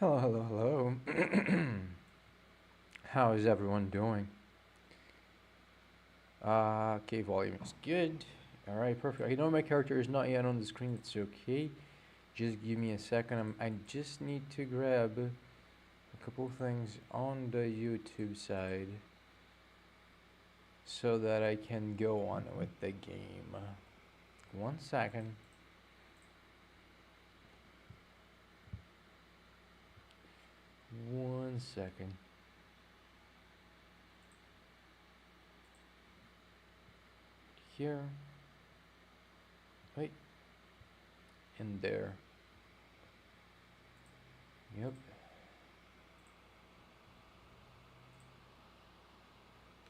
Hello, hello, hello. How is everyone doing? Okay, volume is good. Alright, perfect. I know my character is not yet on the screen, it's okay. Just give me a second. I just need to grab a couple things on the YouTube side so that I can go on with the game. 1 second. One second. Here. Wait. And there. Yep.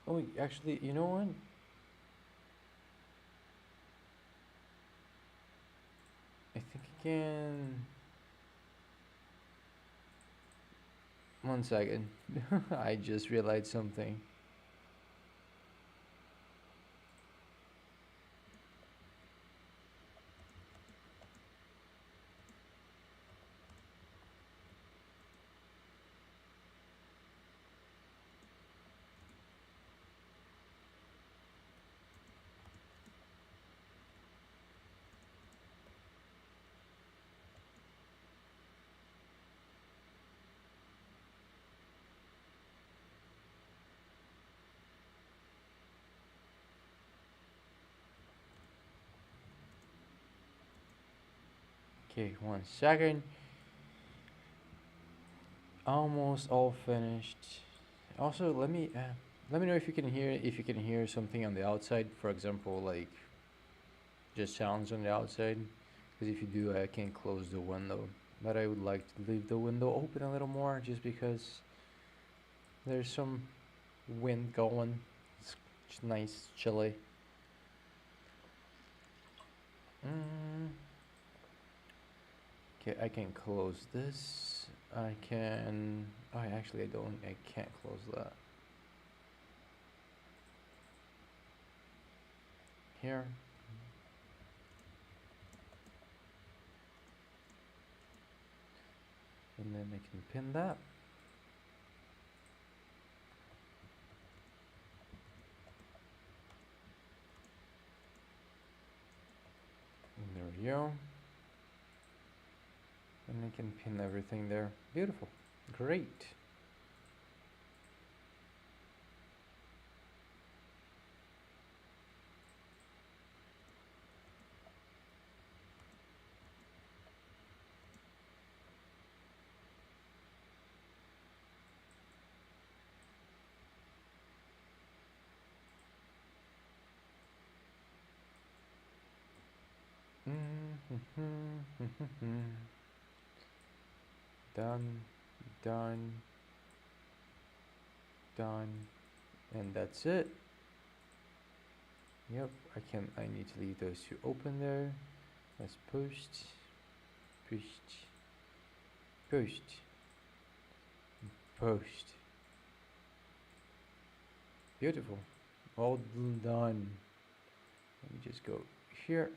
Oh, actually, you know what? I think I can. 1 second. I just realized something. Okay, 1 second. Almost all finished. Also, let me know if you can hear something on the outside. For example, like just sounds on the outside. Because if you do, I can close the window. But I would like to leave the window open a little more, just because there's some wind going. It's nice, chilly. Mm. Okay, I can close this. I can. Oh, actually, I don't. I can't close that. Here. And then I can pin that. And there we go. And I can pin everything there. Beautiful. Great. Done, done, done, and that's it. Yep, I need to leave those two open there. Let's post, post, post, post. Beautiful. All done. Let me just go here.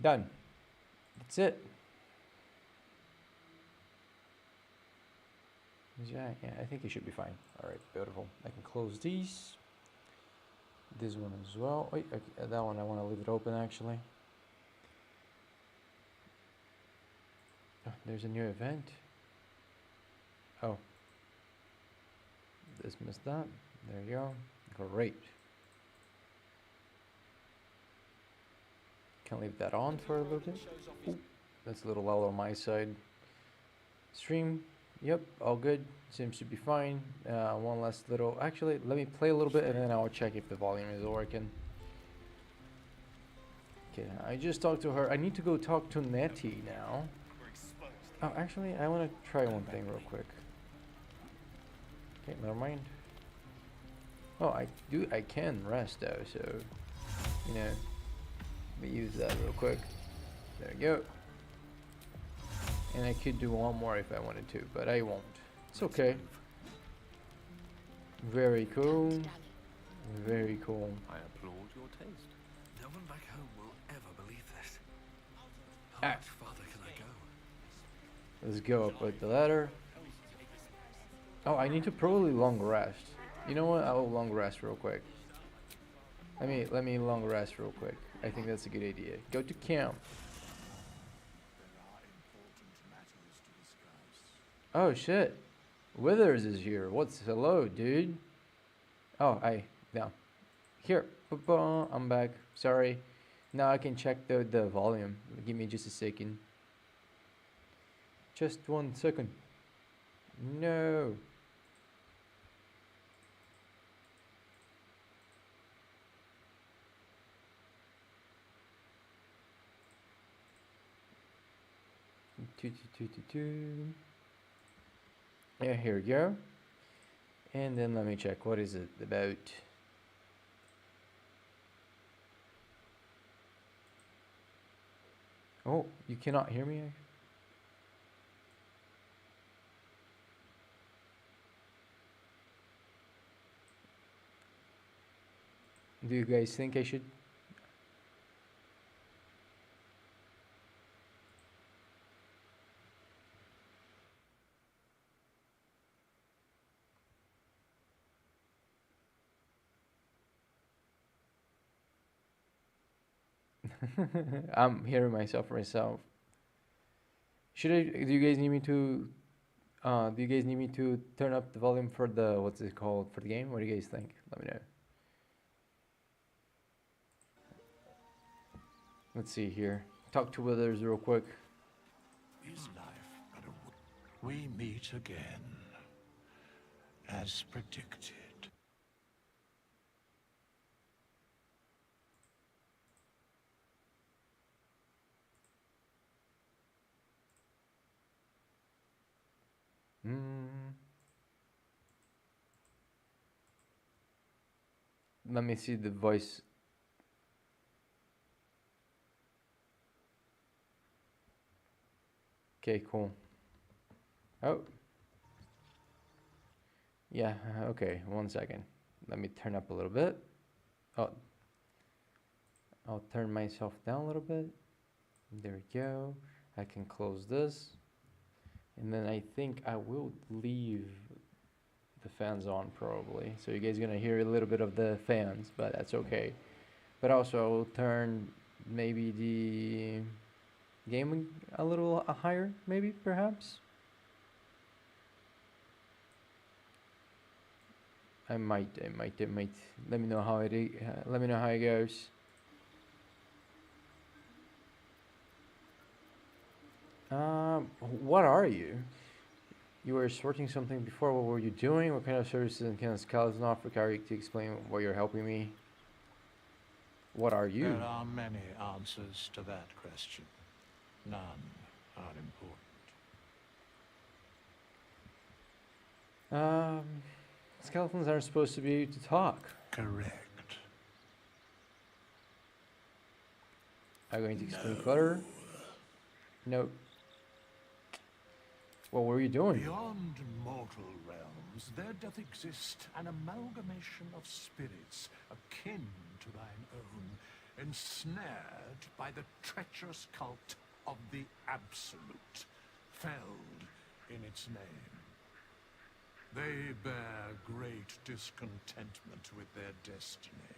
Done. That's it. Yeah, I think it should be fine. All right, beautiful. I can close these. This one as well. Wait, okay, that one I want to leave it open actually. Oh, there's a new event. Oh, dismiss that. There you go. Great. Can leave that on for a little bit. Ooh, that's a little loud on my side. Stream. Yep, all good. Seems to be fine. One last little. Actually, let me play a little bit and then I'll check if the volume is working. Okay, I just talked to her. I need to go talk to Nettie now. Oh, actually, I want to try one thing real quick. Okay, never mind. Oh, I can rest though, so, you know, let me use that real quick. There we go. And I could do one more if I wanted to, but I won't. It's okay. Very cool. Very cool. I applaud your taste. No one back home will ever believe this. Ah. How much farther can I go? Let's go up with the ladder. Oh, I need to probably long rest. You know what? I will long rest real quick. Let me long rest real quick. I think that's a good idea. Go to camp. Oh shit. Withers is here. What's hello, dude? Oh, no. Here. I'm back. Sorry. Now I can check the volume. Give me just a second. Just 1 second. No. Yeah, here we go. And then let me check. What is it about? Oh, you cannot hear me? Do you guys think I should? I'm hearing myself for myself. Should I? Do you guys need me to? Do you guys need me to turn up the volume for the what's it called for the game? What do you guys think? Let me know. Let's see here. Talk to others real quick. Is life but we meet again, as predicted. Let me see the voice. Okay, cool. Oh. Yeah, okay, 1 second. Let me turn up a little bit. Oh. I'll turn myself down a little bit. There we go. I can close this. And then I think I will leave the fans on probably. So you guys are gonna hear a little bit of the fans, but that's okay. But also I will turn maybe the gaming a little higher, maybe, perhaps. I might. Let me know how let me know how it goes. What are you? You were sorting something before. What were you doing? What kind of services and kind of skeleton offer? Can you explain why you're helping me? What are you? There are many answers to that question. None are important. Skeletons aren't supposed to be able to talk. Correct. Are you going to explain further? No. What were you doing? Beyond mortal realms, there doth exist an amalgamation of spirits akin to thine own, ensnared by the treacherous cult of the Absolute, felled in its name. They bear great discontentment with their destiny.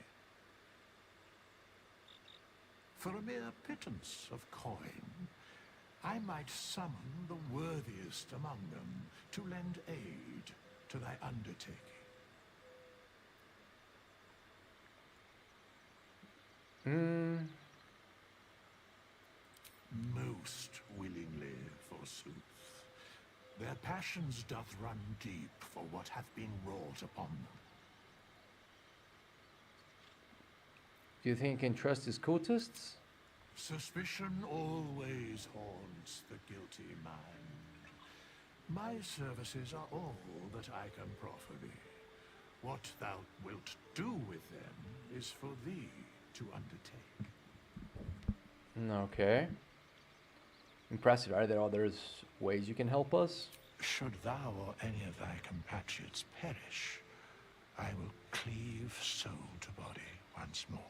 For a mere pittance of coin, I might summon the worthiest among them to lend aid to thy undertaking. Most willingly, forsooth. Their passions doth run deep for what hath been wrought upon them. Do you think you can trust these cultists? Suspicion always haunts the guilty mind. My services are all that I can proffer thee. What thou wilt do with them is for thee to undertake. Okay. Impressive. Are there other ways you can help us? Should thou or any of thy compatriots perish, once more.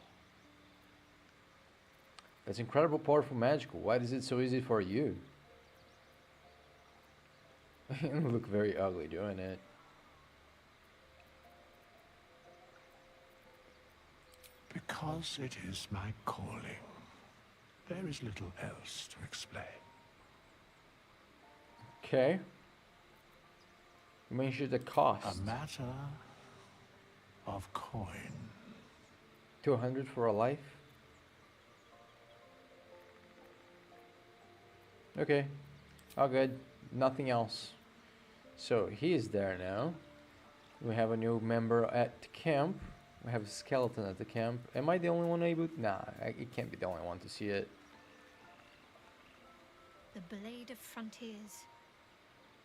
That's incredible, powerful, magical. Why is it so easy for you? You look very ugly doing it. Because it is my calling. There is little else to explain. Okay. You mentioned the A cost. matter of coin. 200 for a life? Okay. All good. Nothing else. So he is there now. We have a new member at the camp. We have a skeleton at the camp. Am I the only one able? Nah, it can't be the only one to see it. The Blade of Frontiers.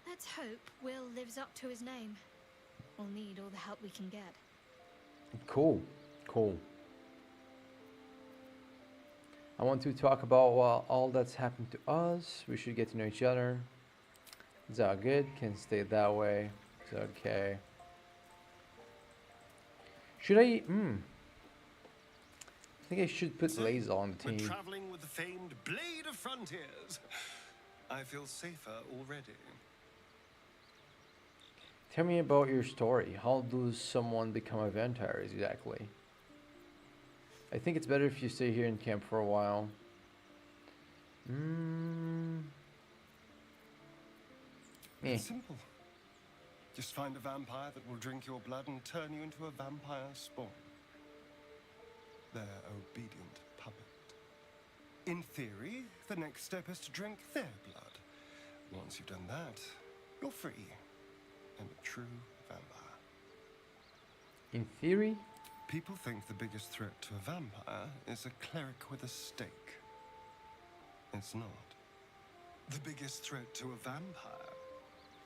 Let's hope Will lives up to his name. We'll need all the help we can get. Cool. Cool. I want to talk about all that's happened to us. We should get to know each other. It's all good. Can stay that way. It's okay. Should I? I think I should put So, Laser on the we're team. traveling with the famed Blade of Frontiers. I feel safer already. Tell me about your story. How does someone become a vampire exactly? I think it's better if you stay here in camp for a while. It's simple. Just find a vampire that will drink your blood and turn you into a vampire spawn. Their obedient puppet. In theory, the next step is to drink their blood. Once you've done that, you're free and a true vampire. In theory? People think the biggest threat to a vampire is a cleric with a stake. It's not. The biggest threat to a vampire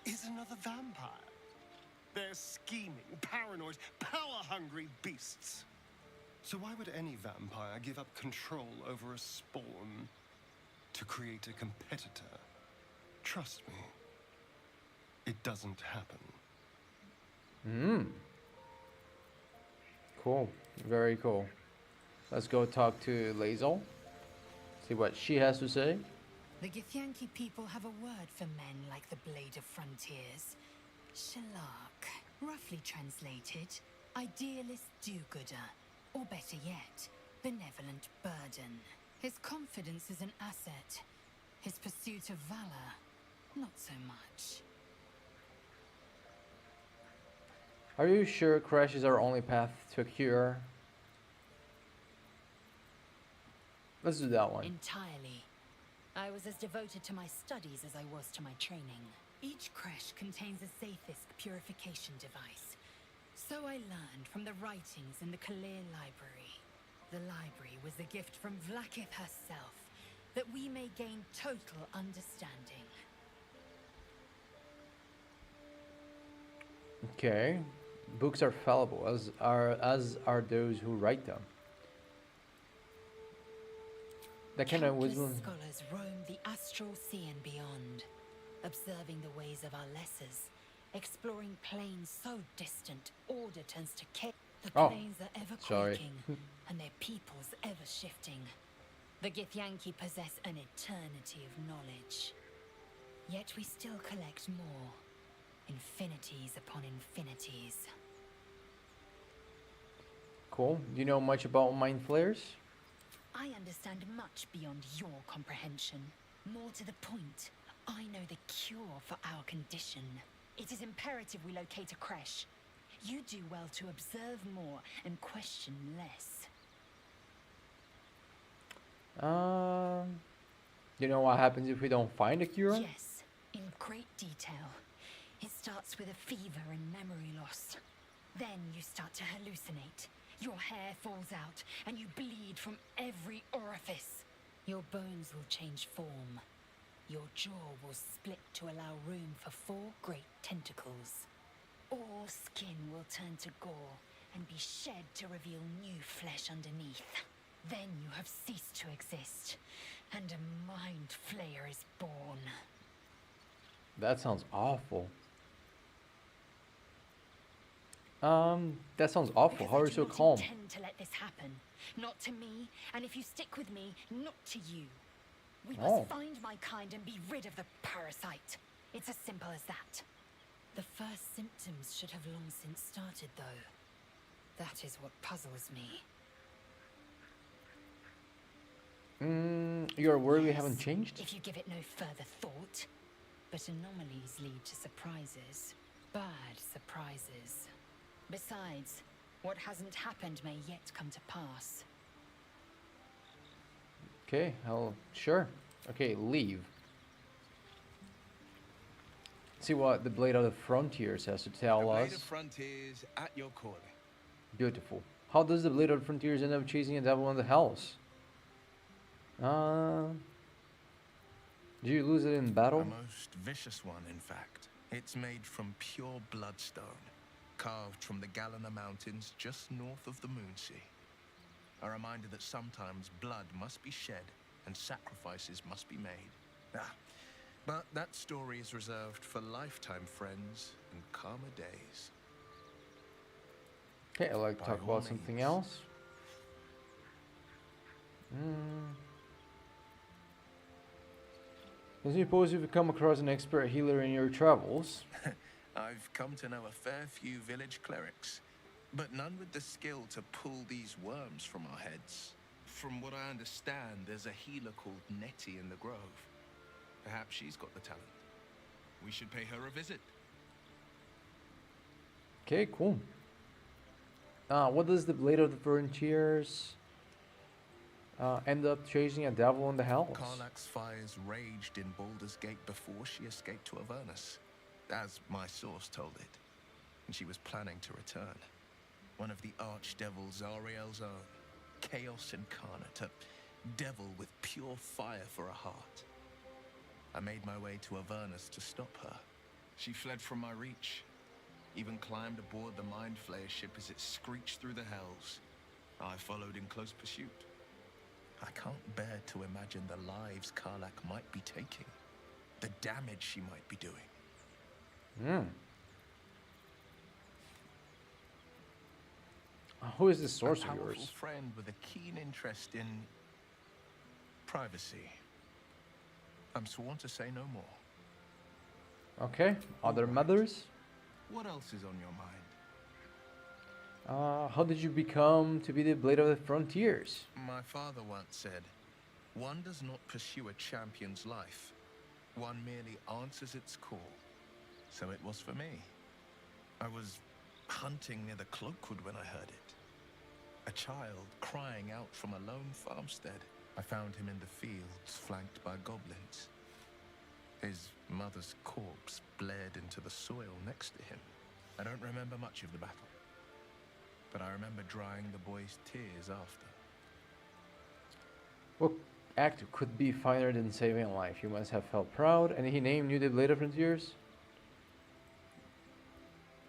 is another vampire. They're scheming, paranoid, power-hungry beasts. So why would any vampire give up control over a spawn to create a competitor? Trust me, it doesn't happen. Cool. Very cool. Let's go talk to Lazel. See what she has to say. The Githyanki people have a word for men like the Blade of Frontiers. Shalak, roughly translated, idealist do-gooder, or better yet, benevolent burden. His confidence is an asset. His pursuit of valor, not so much. Are you sure Crash is our only path to a cure? Let's do that one. Entirely. I was as devoted to my studies as I was to my training. Each creche contains a Zaithisk purification device. So I learned from the writings in the Kalir Library. The library was a gift from Vlakith herself, that we may gain total understanding. Okay. Books are fallible, as are those who write them. That kind of Countless wisdom. scholars roam the astral sea and beyond, observing the ways of our lessers, exploring planes so distant, order turns to chaos. The Oh, planes are ever sorry. quaking, and their peoples ever shifting. The Githyanki possess an eternity of knowledge. Yet we still collect more. Infinities upon infinities. Cool. Do you know much about mind flares? I understand much beyond your comprehension. More to the point, I know the cure for our condition. It is imperative we locate a creche. You do well to observe more and question less. You know what happens if we don't find a cure? Yes, in great detail. It starts with a fever and memory loss. Then you start to hallucinate. Your hair falls out, and you bleed from every orifice. Your bones will change form. Your jaw will split to allow room for 4 great tentacles. All skin will turn to gore and be shed to reveal new flesh underneath. Then you have ceased to exist, and a mind flayer is born. That sounds awful. That sounds awful. Because How are I you do so not calm? intend to let this happen. Not to me, and if you stick with me, not to you. We Oh. must find my kind and be rid of the parasite. It's as simple as that. The first symptoms should have long since started, though. That is what puzzles me. You're worried we Yes, haven't changed? if you give it no further thought. But anomalies lead to surprises. Bad surprises. Besides, what hasn't happened may yet come to pass. Okay, sure. Okay, leave. See what the Blade of the Frontiers has to tell The Blade us. of Frontiers at your calling. Beautiful. How does the Blade of the Frontiers end up chasing a devil in the hells? Do you lose it in A battle? most vicious one, in fact. It's made from pure bloodstone, carved from the Galena Mountains just north of the Moonsea. A reminder that sometimes blood must be shed and sacrifices must be made. But that story is reserved for lifetime friends and calmer days. Okay, I'd like to By talk all about something means. else. I suppose you've come across an expert healer in your travels. I've come to know a fair few village clerics, but none with the skill to pull these worms from our heads. From what I understand, there's a healer called Nettie in the Grove. Perhaps she's got the talent. We should pay her a visit. Okay, cool. What does the Blade of the Frontiers end up chasing a devil in the hells? Karlach's fires raged in Baldur's Gate before she escaped to Avernus, as my source told it. And she was planning to return. One of the archdevils Zariel's own, Chaos Incarnate, a devil with pure fire for a heart. I made my way to Avernus to stop her. She fled from my reach, even climbed aboard the Mind Flayer ship as it screeched through the hells. I followed in close pursuit. I can't bear to imagine the lives Karlach might be taking, the damage she might be doing. Who is this source A of powerful yours? friend with a keen interest in privacy. I'm sworn to say no more. Okay, other Alright. mothers? What else is on your mind? How did you become to be the Blade of the Frontiers? My father once said, one does not pursue a champion's life. One merely answers its call. So it was for me. I was hunting near the Cloakwood when I heard it. A child crying out from a lone farmstead. I found him in the fields, flanked by goblins. His mother's corpse bled into the soil next to him. I don't remember much of the battle, but I remember drying the boy's tears after. What act could be finer than saving a life? You must have felt proud, and he named you the Blade of Frontiers?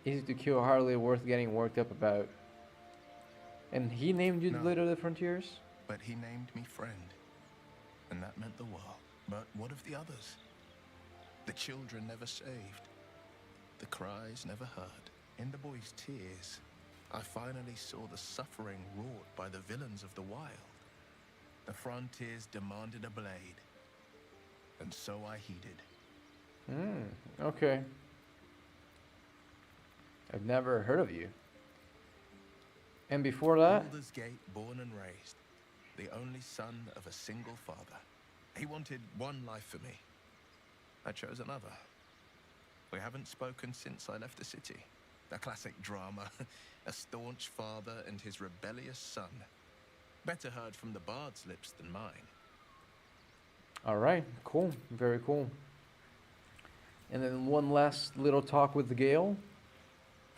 Easy to kill, hardly worth getting worked up about. And he named you the No. Blade of the Frontiers? But he named me friend, and that meant the world. But what of the others? The children never saved, the cries never heard. In the boy's tears, I finally saw the suffering wrought by the villains of the wild. The frontiers demanded a blade, and so I heeded. Okay. I've never heard of you. And before that? Baldur's Gate, born and raised, the only son of a single father. He wanted one life for me. I chose another. We haven't spoken since I left the city. A classic drama. A staunch father and his rebellious son. Better heard from the bard's lips than mine. Alright, cool. Very cool. And then one last little talk with Gale.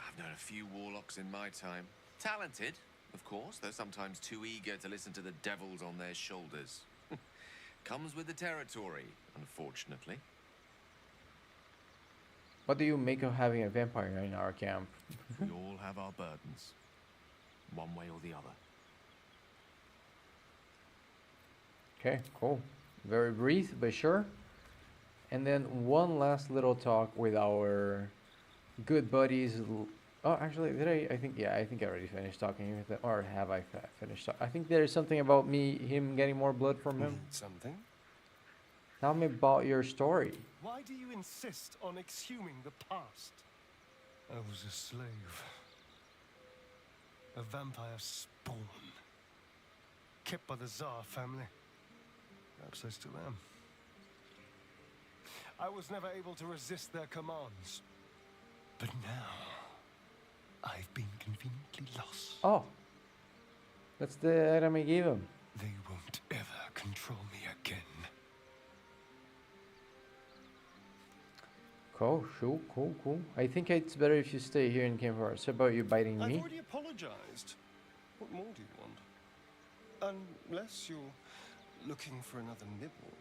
I've known a few warlocks in my time. Talented, of course, though sometimes too eager to listen to the devils on their shoulders. Comes with the territory, unfortunately. What do you make of having a vampire in our camp? We all have our burdens, one way or the other. Okay, cool. Very brief, but sure. And then one last little talk with our good buddies Oh, actually, did I? I think yeah. I think I already finished talking with him, or have I finished? I think there's something about him getting more blood from him. Need something? Tell me about your story. Why do you insist on exhuming the past? I was a slave. A vampire spawn. Kept by the Tsar family. Perhaps I still am. I was never able to resist their commands. But now, I've been conveniently lost. Oh, that's the item I gave him. They won't ever control me again. Cool. I think it's better if you stay here in Camp Forest. How about you biting I've me? already apologized. What more do you want? Unless you're looking for another nibble.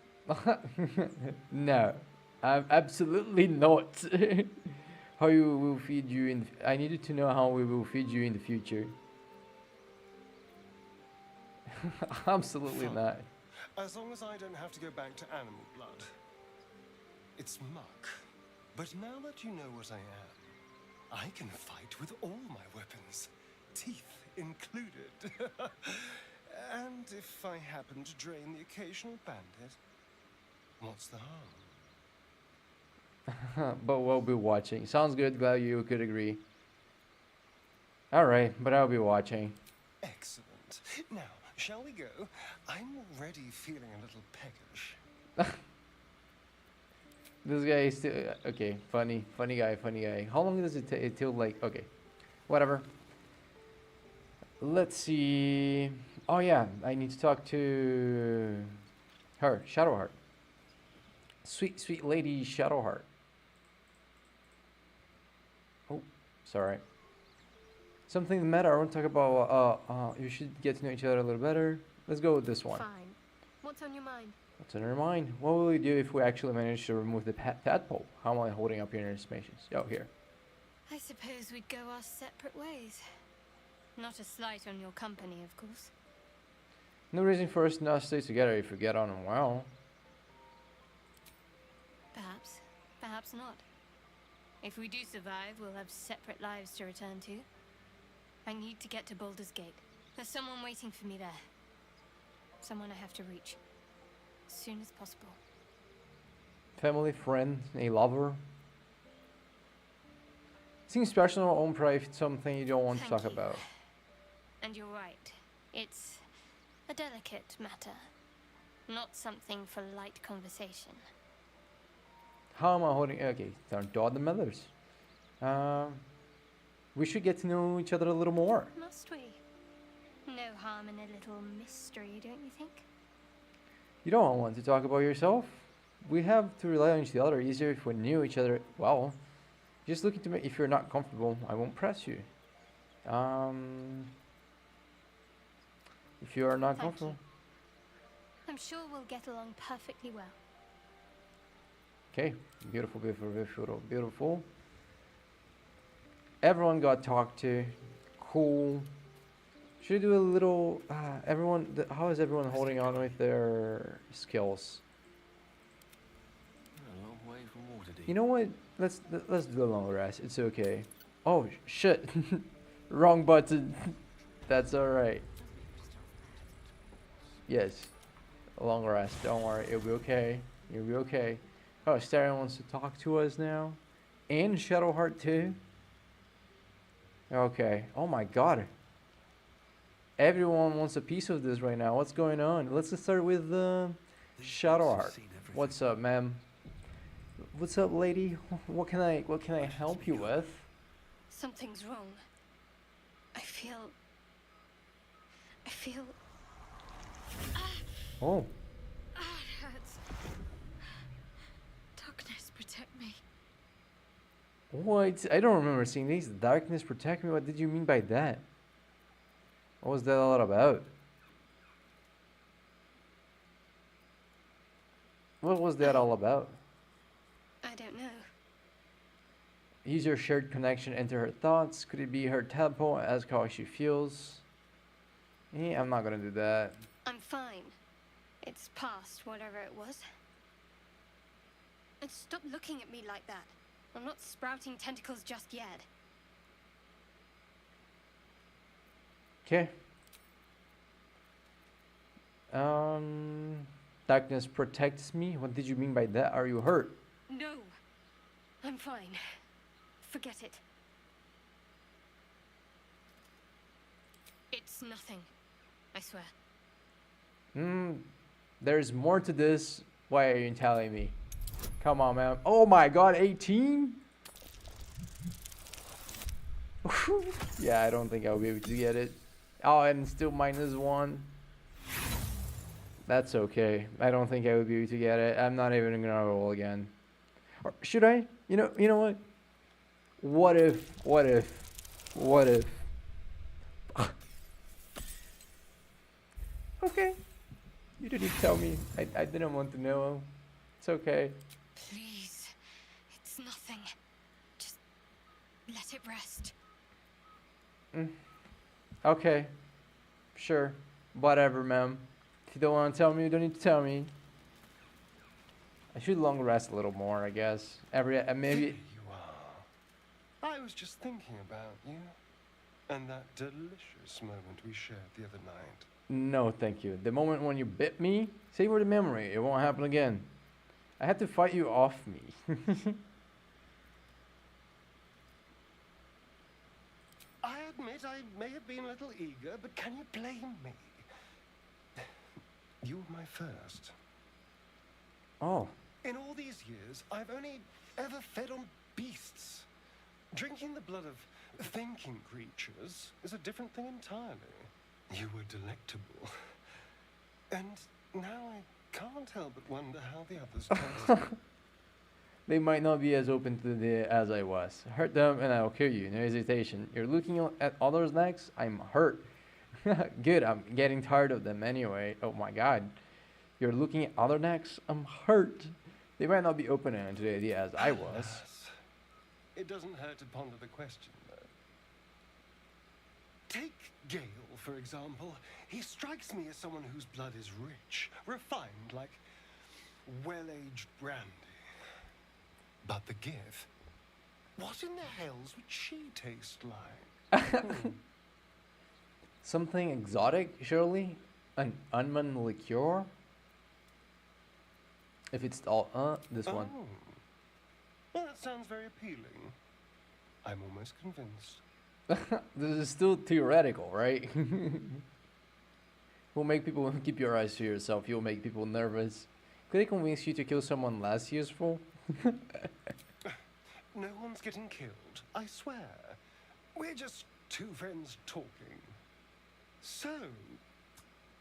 No, I'm absolutely not. How you will feed you in? I needed to know how we will feed you in the future. Absolutely Fine. not. As long as I don't have to go back to animal blood. It's muck. But now that you know what I am, I can fight with all my weapons, teeth included. And if I happen to drain the occasional bandit, what's the harm? But we'll be watching. Sounds good. Glad you could agree. Alright, but I'll be watching. Excellent. Now, shall we go? I'm already feeling a little peckish. This guy is still okay. Funny guy. How long does it take till like okay, whatever. Let's see. Oh yeah, I need to talk to her, Shadowheart. Sweet lady Shadowheart. Oh, sorry. Something the matter. I want to talk about. You should get to know each other a little better. Let's go with this one. Fine. What's on your mind? What's on your mind? What will we do if we actually manage to remove the tadpole? How am I holding up your information? Oh, here. I suppose we'd go our separate ways. Not a slight on your company, of course. No reason for us not to stay together if we get on well. Perhaps not. If we do survive, we'll have separate lives to return to. I need to get to Baldur's Gate. There's someone waiting for me there. Someone I have to reach. As soon as possible. Family, friend, a lover. Seems personal or own private, something you don't want to Thank talk you. about. And you're right. It's a delicate matter. Not something for light conversation. How am I holding? Okay, don't the mothers. We should get to know each other a little more. Must we? No harm in a little mystery, don't you think? You don't want to talk about yourself. We have to rely on each other easier if we knew each other well. Just looking to me. If you're not comfortable, I won't press you. If you are not Thank comfortable. you. I'm sure we'll get along perfectly well. Okay, beautiful. Everyone got talked to. Cool. Should I do a little? How is everyone holding on with their skills? A long way from Waterdeep. You know what? Let's do a long rest. It's okay. Oh shit! Wrong button. That's all right. Yes, a long rest. Don't worry, it'll be okay. You'll be okay. Oh, Starion wants to talk to us now, and Shadowheart too. Okay. Oh my God. Everyone wants a piece of this right now. What's going on? Let's just start with Shadowheart. What's up, ma'am? What's up, lady? What can I help you with? Something's wrong. I feel... Oh. It hurts. Darkness, protect me. What? I don't remember seeing these. Darkness protect me. What did you mean by that? What was that all about? What was that all about? I don't know. Use your shared connection, enter her thoughts. Could it be her tadpole? Ask how she feels. I'm not gonna do that. I'm fine. It's past whatever it was. And stop looking at me like that. I'm not sprouting tentacles just yet. Okay. Darkness protects me. What did you mean by that? Are you hurt? No, I'm fine. Forget it. It's nothing. I swear. There's more to this. Why are you telling me? Come on, man. Oh my god, 18? Yeah, I don't think I'll be able to get it. Oh, and still -1. That's okay. I don't think I would be able to get it. I'm not even gonna roll again. Or should I? You know what? What if? Okay. You didn't tell me. I didn't want to know. It's okay. Please. It's nothing. Just let it rest. Okay. Sure. Whatever, ma'am. If you don't want to tell me, you don't need to tell me. I should long rest a little more, I guess. Maybe. Here you are. I was just thinking about you. And that delicious moment we shared the other night. No, thank you. The moment when you bit me, savor the memory. It won't happen again. I had to fight you off me. I admit I may have been a little eager, but can you blame me? You were my first. Oh. In all these years, I've only ever fed on beasts. Drinking the blood of thinking creatures is a different thing entirely. You were delectable. And now I can't help but wonder how the others tasted. They might not be as open to the as I was. Hurt them and I'll kill you. No hesitation. You're looking at others' necks? I'm hurt. Good, I'm getting tired of them anyway. Oh my god. You're looking at other necks? I'm hurt. They might not be open to the idea as I was. Alas, it doesn't hurt to ponder the question, though. Take Gale, for example. He strikes me as someone whose blood is rich, refined, like well-aged brandy. But the Gith, what in the hells would she taste like? Something exotic, surely? An almond liqueur? If it's all, this one. Oh. Well, that sounds very appealing. I'm almost convinced. This is still theoretical, right? Will make people keep your eyes to yourself. You'll make people nervous. Could I convince you to kill someone less useful? No one's getting killed, I swear. We're just two friends talking. So,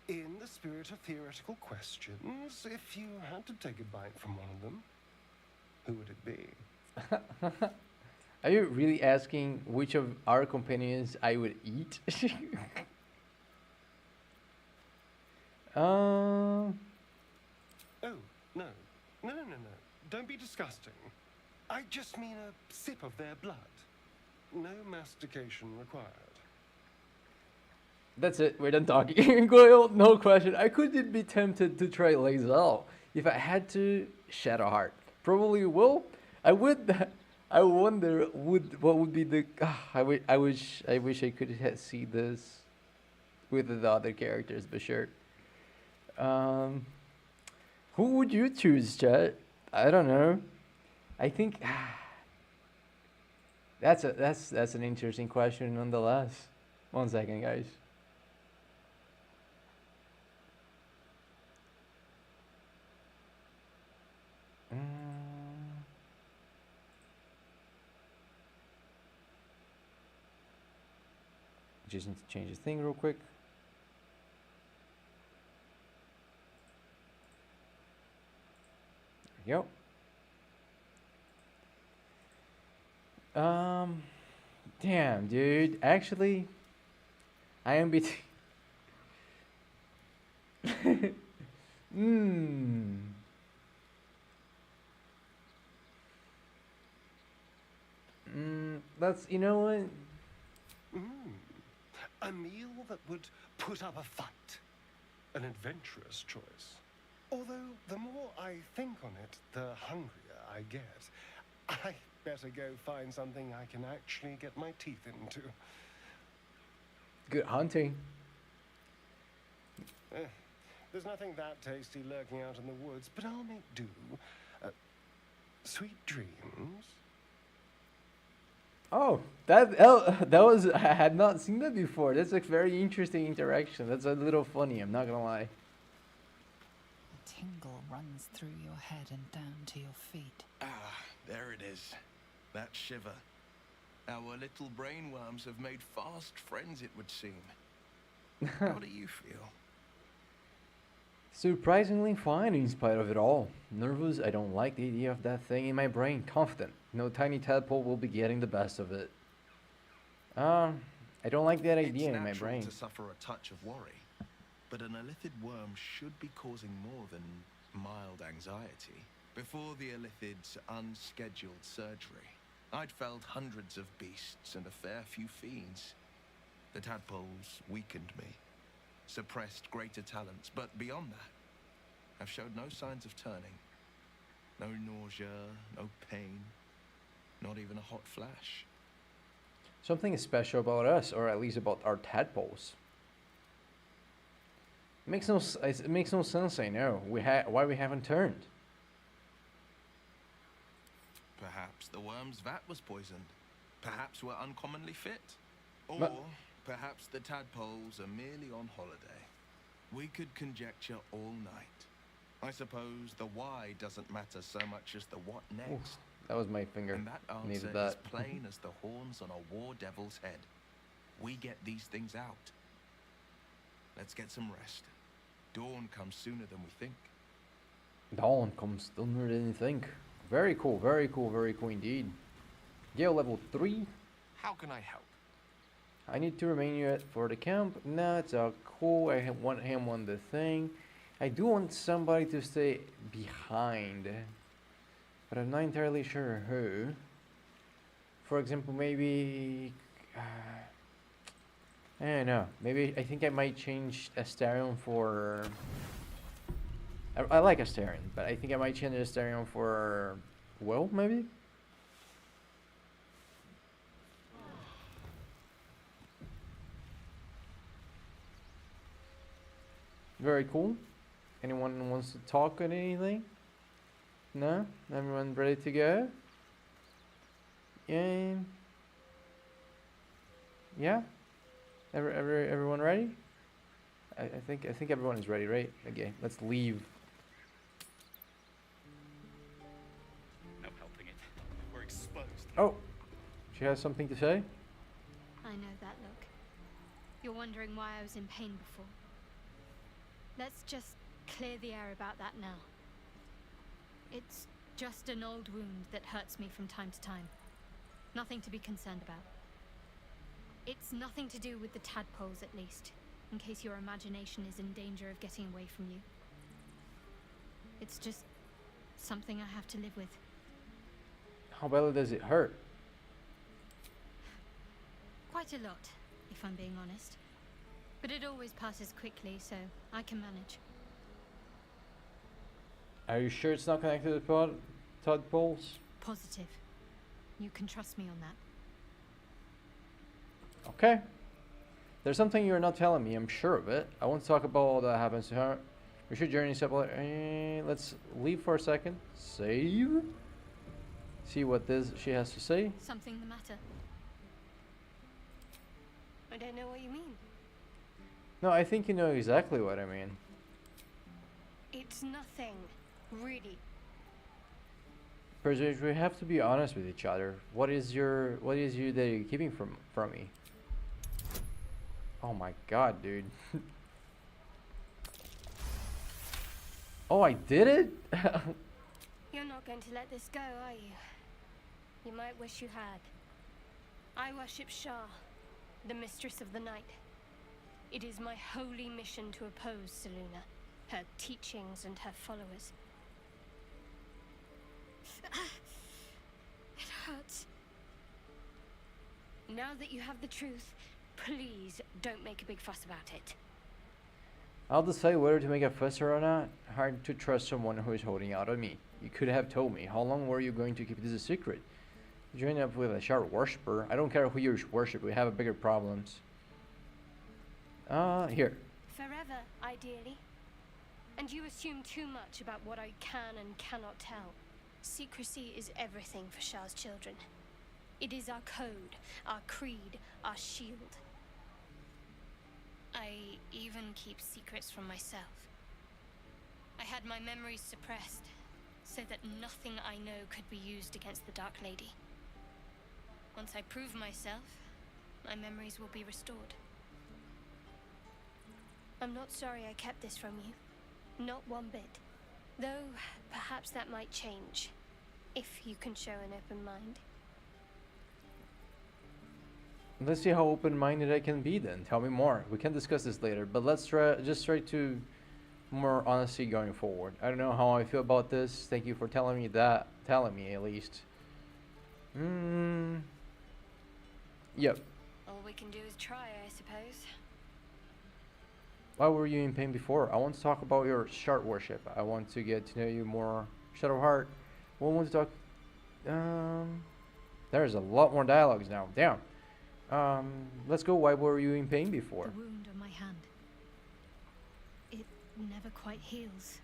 in the spirit of theoretical questions, if you had to take a bite from one of them, who would it be? Are you really asking which of our companions I would eat? Oh, no. Don't be disgusting. I just mean a sip of their blood. No mastication required. That's it. We're done talking. Goyle, no question. I couldn't be tempted to try Lae'zel if I had to shed a heart. Probably will. I would. I wonder what would be the. I wish I could see this with the other characters, but sure. Who would you choose, chat? I don't know. I think that's an interesting question nonetheless. 1 second, guys. Just need to change this thing real quick. There we go. Damn, dude. Actually, I am between. That's, you know what? A meal that would put up a fight. An adventurous choice. Although, the more I think on it, the hungrier I get. I better go find something I can actually get my teeth into. good hunting. There's nothing that tasty lurking out in the woods, but I'll make do. Sweet dreams. Oh, that was I had not seen that before. That's a very interesting interaction. That's a little funny. I'm not gonna lie. A tingle runs through your head and down to your feet. Ah, there it is. That shiver. Our little brainworms have made fast friends, it would seem. How do you feel? Surprisingly fine in spite of it all. Nervous, I don't like the idea of that thing in my brain. Confident, no tiny tadpole will be getting the best of it. I don't like that idea in my brain. It's natural to suffer a touch of worry, but an illithid worm should be causing more than mild anxiety. Before the illithid's unscheduled surgery, I'd felled hundreds of beasts and a fair few fiends. The tadpoles weakened me, suppressed greater talents, but beyond that, I've showed no signs of turning. No nausea, no pain, not even a hot flash. Something is special about us, or at least about our tadpoles. It makes no sense, I know. Why we haven't turned. Perhaps the worm's vat was poisoned. Perhaps we're uncommonly fit. Or But- perhaps the tadpoles are merely on holiday. We could conjecture all night. I suppose the why doesn't matter so much as the what next. Oof, that was my finger. And that answer Needed is that. plain as the horns on a war devil's head. We get these things out. Let's get some rest. Dawn comes sooner than we think. Dawn comes sooner than you think. Very cool, very cool, very cool indeed. Gale level 3. How can I help? I need to remain here for the camp. No, it's all cool. I want him on the thing. I do want somebody to stay behind, but I'm not entirely sure who. For example, maybe I don't know. Maybe I think I might change Astarion for. I like Astarion, but I think I might change Astarion for Will, maybe. Very cool. Anyone wants to talk on anything? No? Everyone ready to go? Yeah. Yeah? Everyone ready? I think everyone is ready, right? Okay, let's leave. No helping it. We're exposed. Oh, she has something to say? I know that look. You're wondering why I was in pain before. Let's just clear the air about that now. It's just an old wound that hurts me from time to time. Nothing to be concerned about. It's nothing to do with the tadpoles, at least, in case your imagination is in danger of getting away from you. It's just something I have to live with. How badly does it hurt? Quite a lot, if I'm being honest. But it always passes quickly, so I can manage. Are you sure it's not connected to the tadpoles? Positive. You can trust me on that. Okay. There's something you're not telling me, I'm sure of it. I won't talk about all that happens to her. We should journey separately. Let's leave for a second. Save. See what she has to say. Something the matter? I don't know what you mean. No, I think you know exactly what I mean. It's nothing, really. Persuade, we have to be honest with each other. What is you that you're keeping from me? Oh my god, dude. Oh, I did it? You're not going to let this go, are you? You might wish you had. I worship Shah, the mistress of the night. It is my holy mission to oppose Seluna, her teachings and her followers. It hurts. Now that you have the truth, please don't make a big fuss about it. I'll decide whether to make a fuss or not. Hard to trust someone who is holding out on me. You could have told me. How long were you going to keep this a secret? Join up with a Shard worshipper. I don't care who you worship. We have bigger problems. Here. Forever, ideally. And you assume too much about what I can and cannot tell. Secrecy is everything for Shah's children. It is our code, our creed, our shield. I even keep secrets from myself. I had my memories suppressed, so that nothing I know could be used against the Dark Lady. Once I prove myself, my memories will be restored. I'm not sorry I kept this from you. Not one bit. Though, perhaps that might change. If you can show an open mind. Let's see how open-minded I can be then. Tell me more. We can discuss this later, but let's try to more honesty going forward. I don't know how I feel about this. Thank you for telling me that. Telling me at least. Yep. All we can do is try, I suppose. Why were you in pain before? I want to talk about your shard worship. I want to get to know you more. Shadowheart. We want to talk. There's a lot more dialogues now. Damn. Let's go. Why were you in pain before? The wound on my hand. It never quite heals.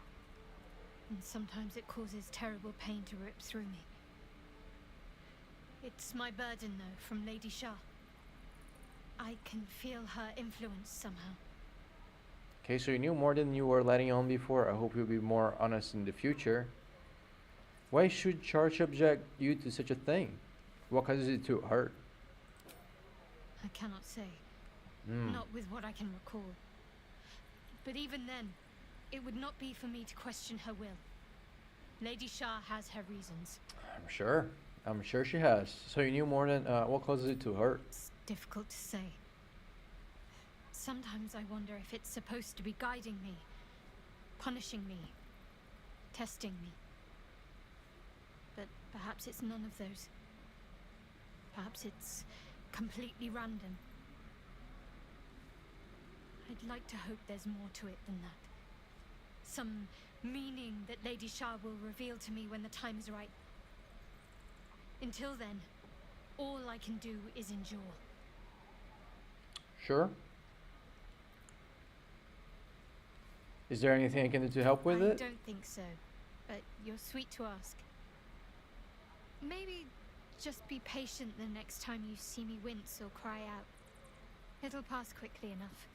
And sometimes it causes terrible pain to rip through me. It's my burden, though, from Lady Shah. I can feel her influence somehow. Okay, so you knew more than you were letting on before. I hope you'll be more honest in the future. Why should Shah subject you to such a thing? What causes it to hurt? I cannot say. Not with what I can recall. But even then, it would not be for me to question her will. Lady Shah has her reasons. I'm sure. I'm sure she has. So you knew more than what causes it to hurt? It's difficult to say. Sometimes I wonder if it's supposed to be guiding me, punishing me, testing me. But perhaps it's none of those. Perhaps it's completely random. I'd like to hope there's more to it than that. Some meaning that Lady Shah will reveal to me when the time is right. Until then, all I can do is endure. Sure. Is there anything I can do to help with it? I don't think so, but you're sweet to ask. Maybe just be patient the next time you see me wince or cry out. It'll pass quickly enough.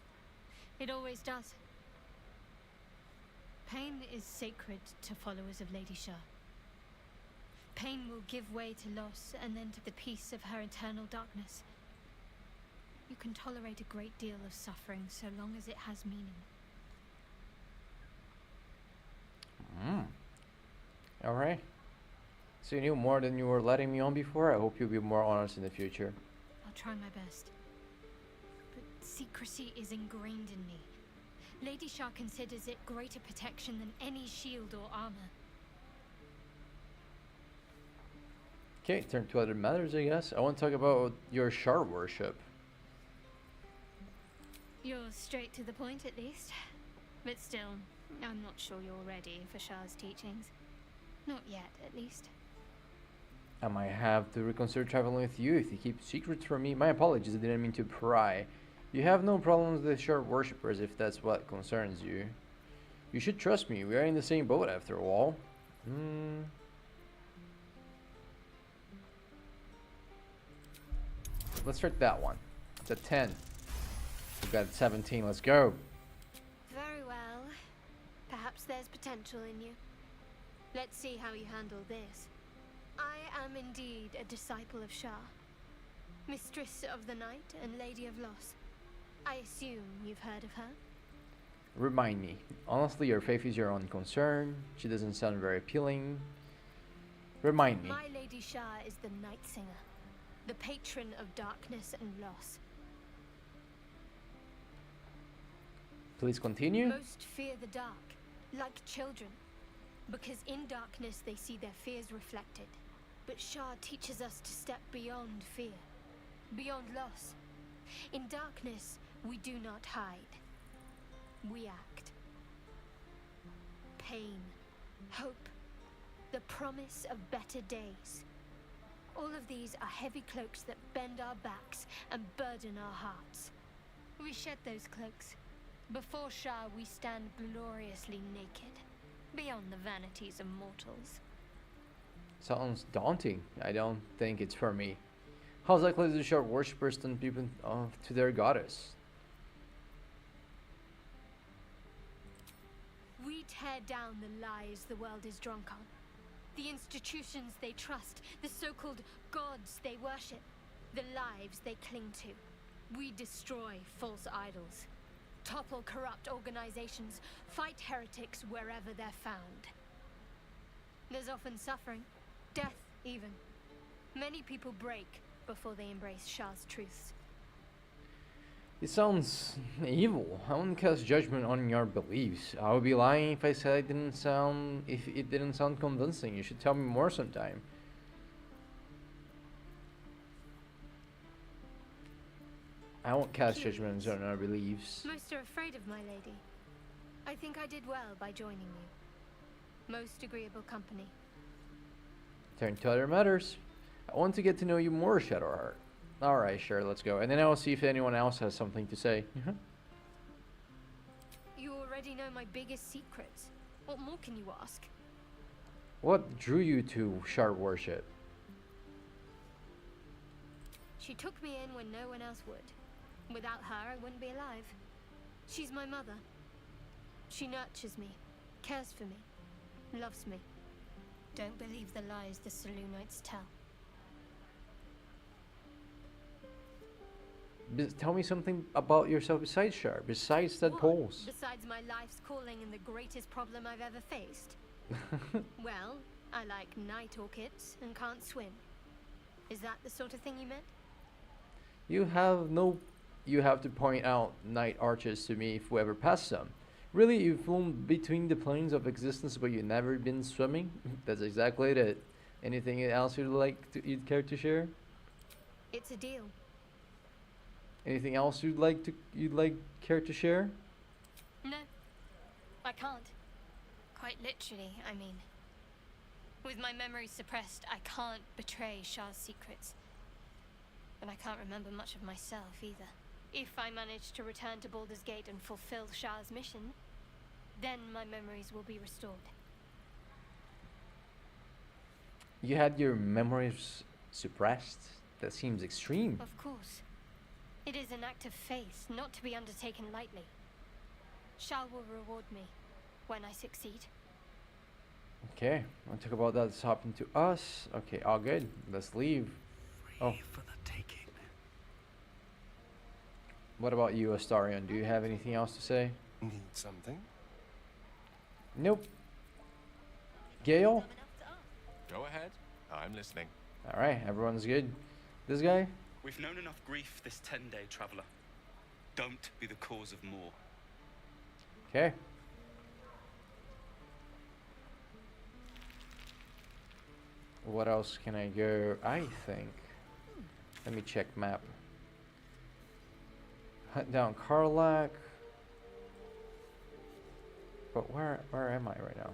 It always does. Pain is sacred to followers of Lady Shah. Pain will give way to loss and then to the peace of her eternal darkness. You can tolerate a great deal of suffering so long as it has meaning. Alright. So you knew more than you were letting me on before. I hope you'll be more honest in the future. I'll try my best. But secrecy is ingrained in me. Lady Shah considers it greater protection than any shield or armor. Okay, turn to other matters, I guess. I want to talk about your shard worship. You're straight to the point, at least. But still, I'm not sure you're ready for Shah's teachings. Not yet, at least. I might have to reconsider traveling with you if you keep secrets from me. My apologies, I didn't mean to pry. You have no problems with shard worshippers if that's what concerns you. You should trust me, we are in the same boat after all. Let's try that one. It's a 10. We've got 17, let's go. Very well. Perhaps there's potential in you. Let's see how you handle this. I am indeed a disciple of Shah, Mistress of the Night and Lady of Loss. I assume you've heard of her? Remind me. Honestly, your faith is your own concern. She doesn't sound very appealing. Remind me. My Lady Shah is the Night Singer, the patron of darkness and loss. Please continue. Most fear the dark, like children, because in darkness they see their fears reflected. But Shah teaches us to step beyond fear, beyond loss. In darkness, we do not hide. We act. Pain, hope, the promise of better days. All of these are heavy cloaks that bend our backs and burden our hearts. We shed those cloaks. Before Shah, we stand gloriously naked, beyond the vanities of mortals. Sounds daunting. I don't think it's for me. How's likely to show worshippers turn people to their goddess? We tear down the lies the world is drunk on. The institutions they trust, the so-called gods they worship, the lives they cling to. We destroy false idols, topple corrupt organizations, fight heretics wherever they're found. There's often suffering, death even. Many people break before they embrace Shah's truths. It sounds evil. I wouldn't cast judgment on your beliefs. I would be lying if I said if it didn't sound convincing. You should tell me more sometime. I won't cast judgments on our beliefs. Most are afraid of my lady. I think I did well by joining you. Most agreeable company. Turn to other matters. I want to get to know you more, Shadowheart. Alright, sure, let's go. And then I will see if anyone else has something to say. You already know my biggest secrets. What more can you ask? What drew you to shard worship? She took me in when no one else would. Without her, I wouldn't be alive. She's my mother. She nurtures me, cares for me, loves me. Don't believe the lies the Selûnites tell. Tell me something about yourself besides Shard, besides that pose. Besides my life's calling and the greatest problem I've ever faced? Well, I like night orchids and can't swim. Is that the sort of thing you meant? You have to point out night arches to me if we ever pass them. Really, you've flown between the planes of existence but you've never been swimming? That's exactly it. Anything else you'd care to share? It's a deal. Anything else you'd care to share? No, I can't. Quite literally, I mean. With my memory suppressed, I can't betray Shah's secrets. But I can't remember much of myself either. If I manage to return to Baldur's Gate and fulfill Shah's mission, then my memories will be restored. You had your memories suppressed? That seems extreme. Of course. It is an act of faith, not to be undertaken lightly. Shah will reward me when I succeed. Okay, I'll talk about that's happened to us. Okay, all good. Let's leave. Oh. For the taking. What about you, Astarion? Do you have anything else to say? Need something? Nope. Gale? Go ahead. I'm listening. Alright, everyone's good. This guy? We've known enough grief this 10-day traveler. Don't be the cause of more. Okay. What else can I go? I think. Let me check map. Hunt down Karlach. But where am I right now?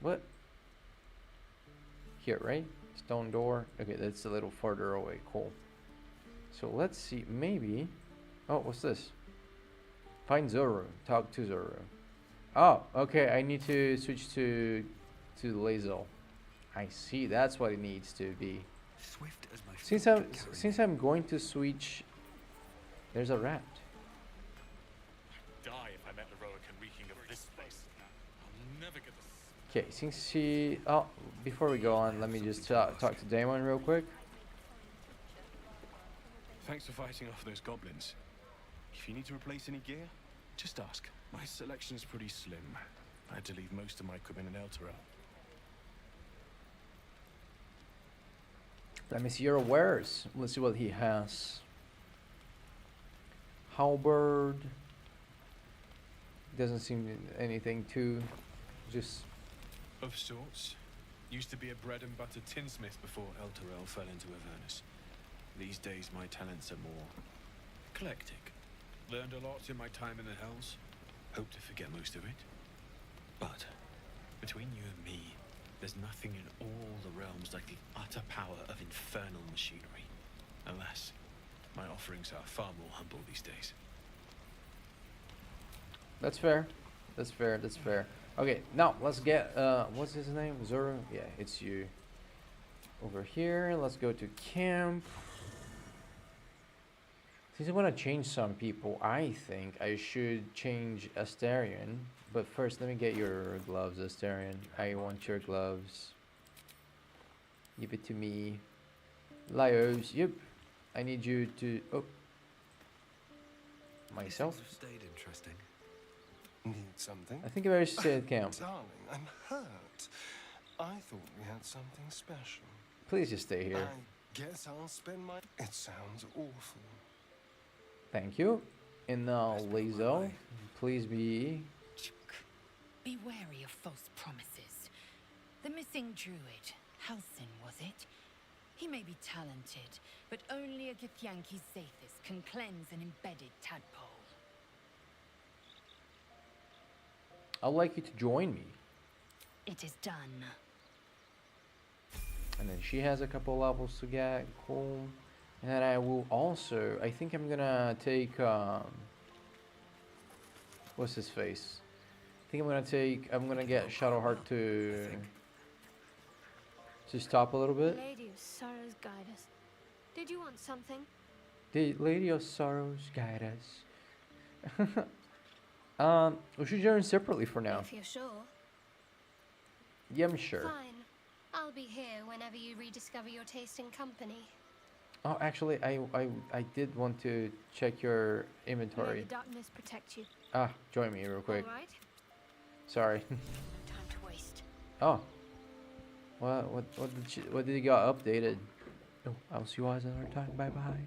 What? Here, right? Stone door. Okay, that's a little further away. Cool. So let's see. Maybe. Oh, what's this? Find Zoru. Talk to Zoru. Oh, okay. I need to switch to Lae'zel. I see. That's what it needs to be. Swift as my Since I'm going to switch. There's a rat. Die if I met heroic and reeking of this place. I'll never get this. Okay, since she... Oh, before we go on, let me just talk to Damon real quick. Thanks for fighting off those goblins. If you need to replace any gear, just ask. My selection's pretty slim. I had to leave most of my equipment in Elturel. Let me see your wares. Let's see what he has. Halberd. Doesn't seem anything too... Just... Of sorts. Used to be a bread and butter tinsmith before Elturel fell into Avernus. These days my talents are more eclectic. Learned a lot in my time in the Hells. Hope to forget most of it. But between you and me, there's nothing in all the realms like the utter power of infernal machinery. Alas, My offerings are far more humble these days. That's fair. That's fair. That's fair. Okay, now let's get what's his name? Zoro? Yeah, it's you. Over here, let's go to camp. Since I want to change some people, I think I should change Astarion. But first, let me get your gloves, Astarion. I want your gloves. Give it to me. Laios, yep. I need you to... Oh. Myself? Things have stayed interesting. Need something? I think I better stay at camp. Darling, I'm hurt. I thought we had something special. Please just stay here. I guess I'll spend my... It sounds awful. Thank you. And now, Lazo, please be... Be wary of false promises. The missing druid, Halsin, was it? He may be talented, but only a Githyanki Zathis can cleanse an embedded tadpole. I'd like you to join me. It is done. And then she has a couple levels to get. Cool. And I will also... I think I'm gonna take... what's his face? I think I'm gonna get Shadowheart to stop a little bit. Lady of Sorrows, guide us. Did you want something? The Lady of Sorrows, guide us. We should join separately for now. If you're sure. Yeah, I'm sure. Fine. I'll be here whenever you rediscover your taste in company. Oh, actually, I did want to check your May inventory. the darkness protect you. Ah, join me real quick. All right. Sorry. Time to waste. Oh. What did you got updated? Oh, I'll see you guys another time. Bye bye.